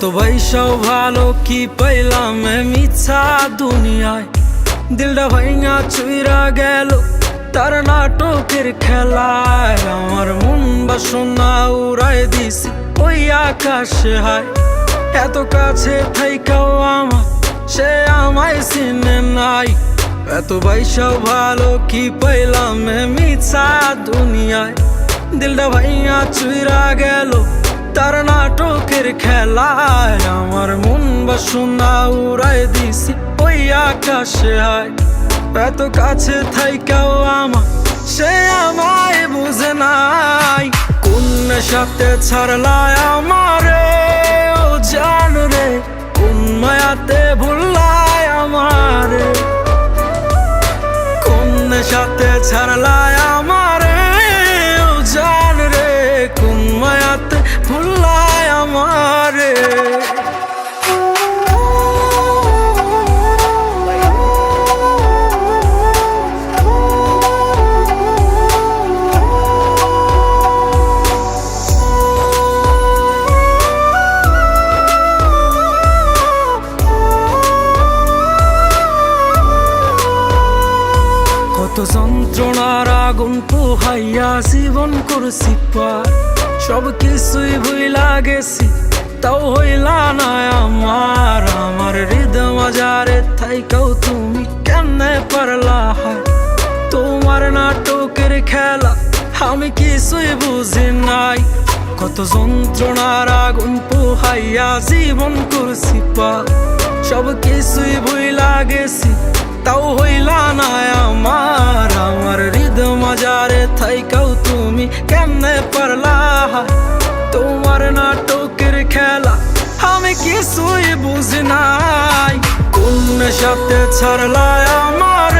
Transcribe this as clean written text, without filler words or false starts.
কত পয়সাও ভালো কি পাইলাম মিছা দুনিয়ায়, দিলটা ভাইঙা চুইরা গেল তার নাটকের খেলায়। আমার মন বাসনা উড়ায় দিছি ওই আকাশে হায়, এত কাছে থাইকাও আমার সে আমায় চিনে নাই। এত পয়সাও ভালো কি পাইলাম মিছা দুনিয়ায়, দিলটা ভাইঙা চুইরা গেল তার নাটকের খেলায়। আমার মন বাসনা উড়ায় দিছি ওই আকাশে হায়, এত কাছে থাইকাও আমার সে আমায় বুঝে নাই। কোন নেশাতে ছাড়লায় আমারে ও জান রে, কোন মায়াতে ভুললায় আমারে, কোন নেশাতে ছাড়লায় আমারে ও জান রে, কোন মায়াতে ভুললায় আমারে। কত যন্ত্রণার আগুন পোহাইয়া জীবন করছি পার, সব কিছুই ভুইলা গেছি তাও হইলা না আমার। আমার হৃদয় মাজারে থাইকাও তুমি কেমনে পারলা হয়, তোমার নাটকের খেলা আমি কিছুই বুঝি নাই। কত যন্ত্রণার আগুন পোহাইয়া জীবন করছি পার, সব কিছুই ভুইলা গেছি তাও হইলা না আমার। আমার হৃদয় মাজারে থাইকাও তুমি কেমনে পারলা, তোমার নাটকের খেলা আমি কিছুই বুঝি নাই। কোন নেশাতে ছাড়লায় আমার